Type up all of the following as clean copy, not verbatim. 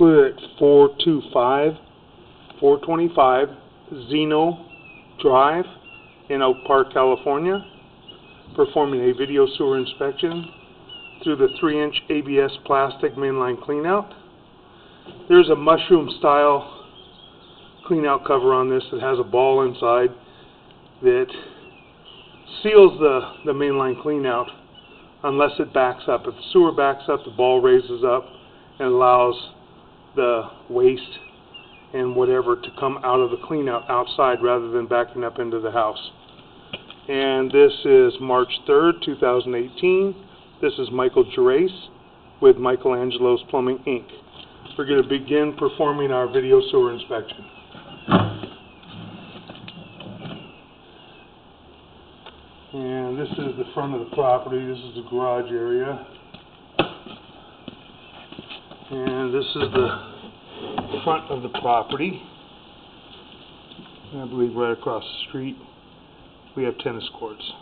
We're at 425 Zeno Drive in Oak Park, California, performing a video sewer inspection through the 3-inch ABS plastic mainline cleanout. There's a mushroom style cleanout cover on this that has a ball inside that seals the mainline cleanout unless it backs up. If the sewer backs up, the ball raises up and allows the waste and whatever to come out of the cleanout outside rather than backing up into the house. And this is March 3rd, 2018. This is Michael Gerace with Michelangelo's Plumbing, Inc. We're going to begin performing our video sewer inspection. And this is the front of the property. This is the garage area. And this is the front of the property. And I believe right across the street we have tennis courts.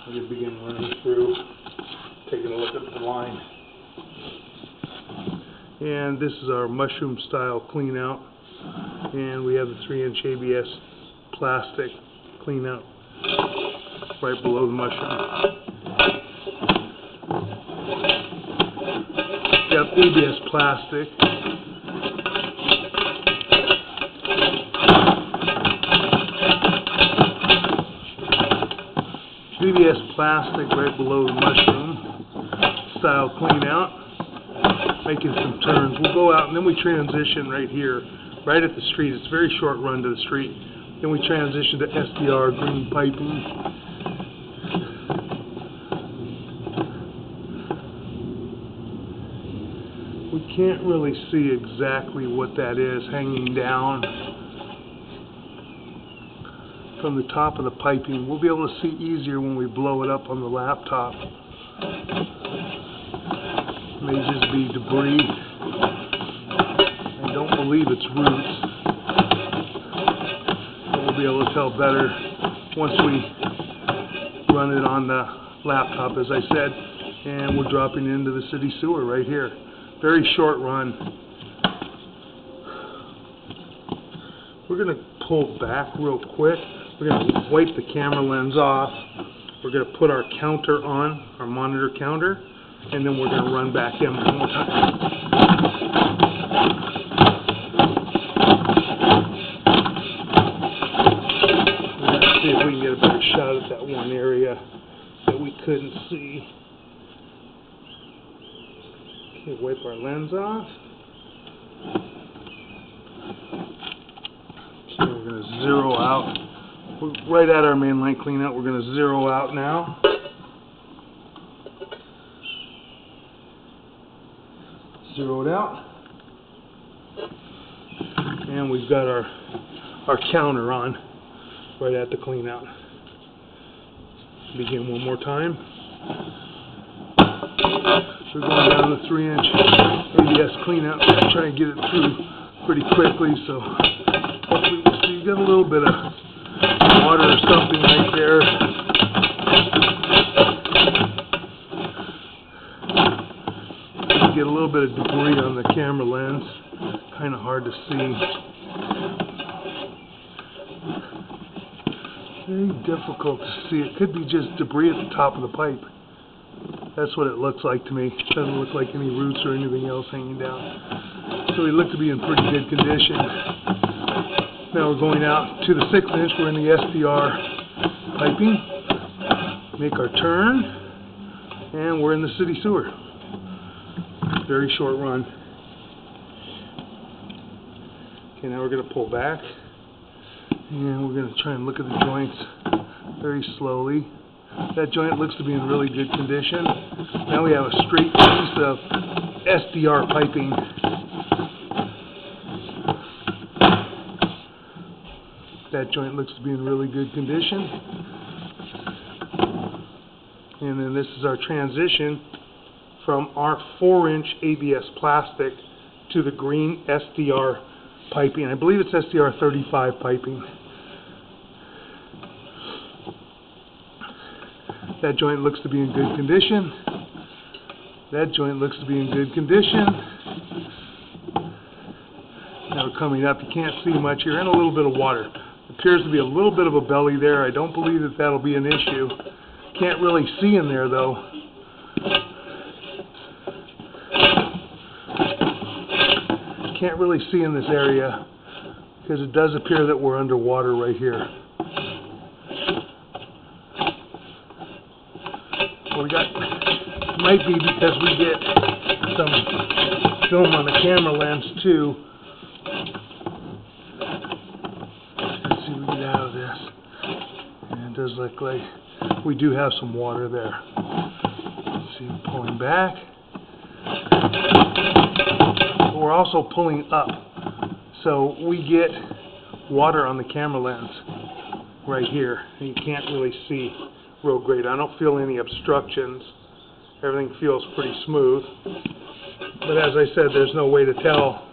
I'm going to begin running through, taking a look at the line. And this is our mushroom style clean out. And we have the 3-inch ABS plastic clean out right below the mushroom. Got ABS plastic. ABS plastic right below the mushroom style clean out. Making some turns. We'll go out and then we transition right here, right at the street. It's a very short run to the street. Then we transition to SDR green piping. We can't really see exactly what that is hanging down from the top of the piping. We'll be able to see easier when we blow it up on the laptop. It may just be debris. I don't believe it's roots. We'll be able to tell better once we run it on the laptop, as I said. And we're dropping into the city sewer right here. Very short run. We're going to pull back real quick. We're going to wipe the camera lens off. We're going to put our counter on, our monitor counter, and then we're going to run back in one more time. Let's see if we can get a better shot at that one area that we couldn't see. Okay, wipe our lens off. So we're going to zero out. We're right at our mainline cleanout. We're going to zero out now. Zero it out. And we've got our counter on right at the cleanout. Begin one more time. We're going down the 3-inch ABS cleanout. Try and get it through pretty quickly, so hopefully we'll see. You got a little bit of water or something right there. You get a little bit of debris on the camera lens. Kind of hard to see. Very difficult to see. It could be just debris at the top of the pipe. That's what it looks like to me. It doesn't look like any roots or anything else hanging down. So we look to be in pretty good condition. Now we're going out to the 6-inch. We're in the SDR piping. Make our turn. And we're in the city sewer. Very short run. Okay, now we're going to pull back. And we're going to try and look at the joints very slowly. That joint looks to be in really good condition. Now we have a straight piece of SDR piping. That joint looks to be in really good condition. And then this is our transition from our 4-inch ABS plastic to the green SDR piping. I believe it's SDR 35 piping. That joint looks to be in good condition. That joint looks to be in good condition. coming up. You can't see much. You're in a little bit of water. Appears to be a little bit of a belly there. I don't believe that that'll be an issue. Can't really see in there though. Can't really see in this area because it does appear that we're underwater right here. Might be because we get some film on the camera lens too. Let's see if we get out of this. And it does look like we do have some water there. Let's see, I'm pulling back. But we're also pulling up. So we get water on the camera lens right here. And you can't really see real great. I don't feel any obstructions. Everything feels pretty smooth. But as I said, there's no way to tell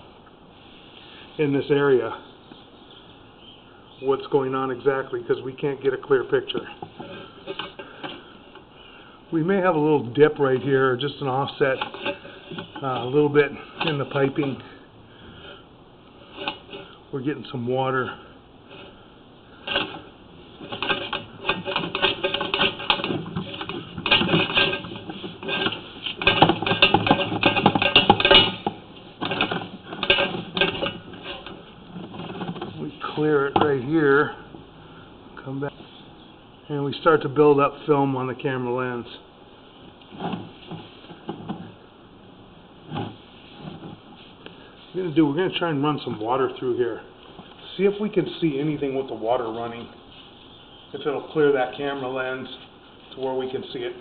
in this area what's going on exactly because we can't get a clear picture. We may have a little dip right here, or just an offset, a little bit in the piping. We're getting some water. Clear it right here, come back, and we start to build up film on the camera lens. We're going to try and run some water through here. See if we can see anything with the water running. If it'll clear that camera lens to where we can see it.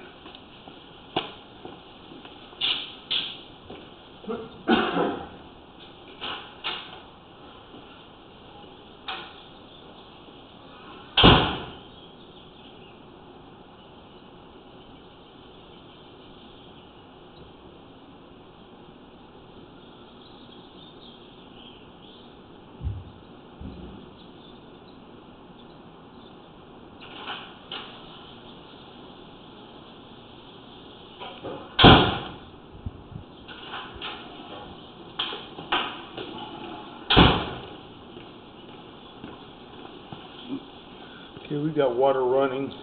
Okay, we've got water running.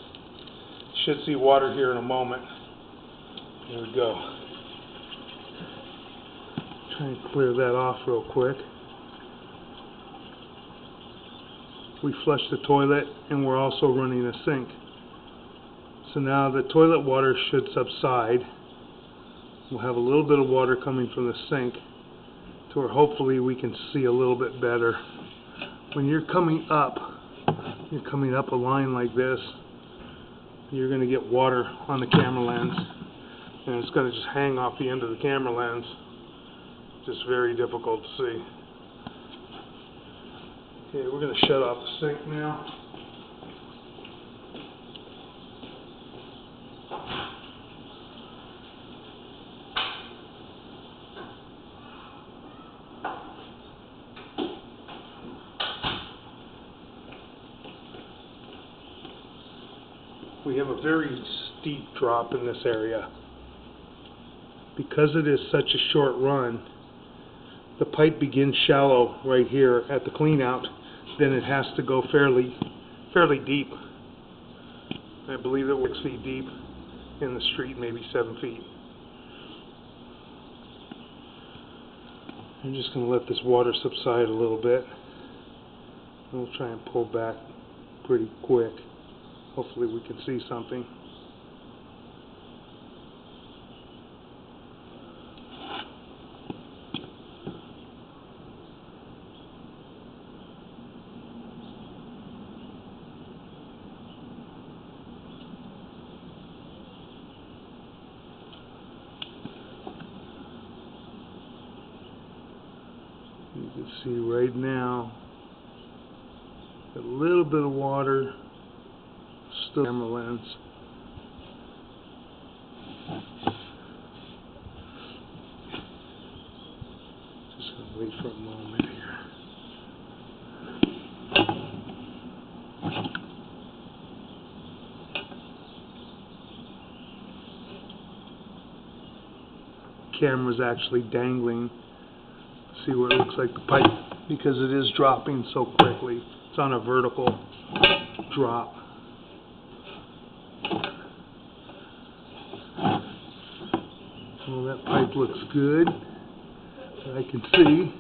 Should see water here in a moment. There we go. Try and clear that off real quick. We flushed the toilet and we're also running a sink. So now the toilet water should subside. We'll have a little bit of water coming from the sink to where hopefully we can see a little bit better. When you're coming up a line like this, you're going to get water on the camera lens, and it's going to just hang off the end of the camera lens. Just very difficult to see. Okay, we're going to shut off the sink now. We have a very steep drop in this area. Because it is such a short run, the pipe begins shallow right here at the clean out, then it has to go fairly deep. I believe it was 6 feet deep in the street, maybe 7 feet. I'm just going to let this water subside a little bit. We'll try and pull back pretty quick. Hopefully we can see something. You can see right now a little bit of water still camera lens. Just gonna wait for a moment here. Camera's actually dangling. See where it looks like the pipe because it is dropping so quickly. It's on a vertical drop. Well, that pipe looks good, that I can see.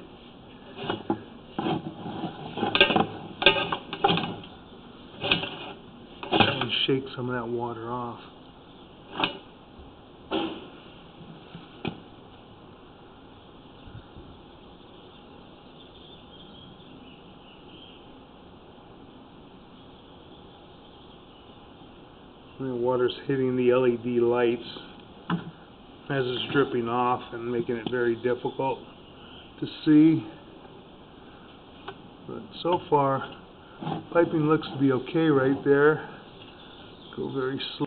Try and shake some of that water off. And the water's hitting the LED lights as it's dripping off and making it very difficult to see. But so far, piping looks to be okay right there. Go very slow.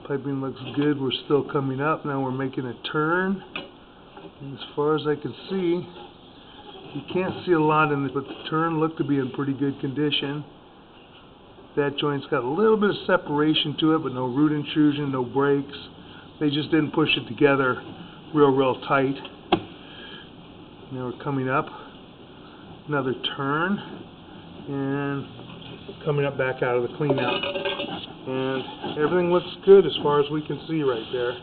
Piping looks good. We're still coming up. Now we're making a turn. And as far as I can see, you can't see a lot in it, but the turn looked to be in pretty good condition. That joint's got a little bit of separation to it, but no root intrusion, no breaks. They just didn't push it together real tight. Now we're coming up. Another turn. And coming up back out of the cleanout. And everything looks good as far as we can see right there.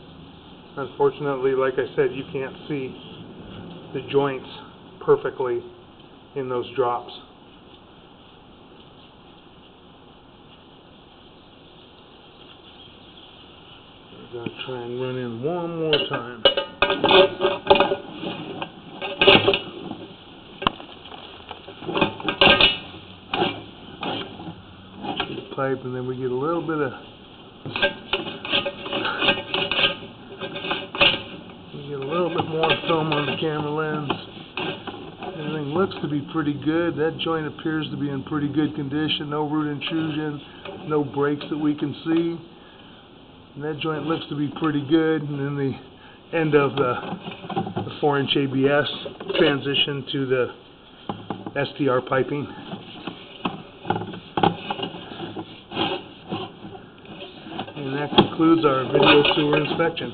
Unfortunately, like I said, you can't see the joints perfectly in those drops. I'm going to try and run in one more time. The pipe, and then we get a little bit of more film on the camera lens. Everything looks to be pretty good. That joint appears to be in pretty good condition. No root intrusion, no breaks that we can see. And that joint looks to be pretty good. And then the end of the 4-inch ABS transition to the STR piping. And that concludes our video sewer inspection.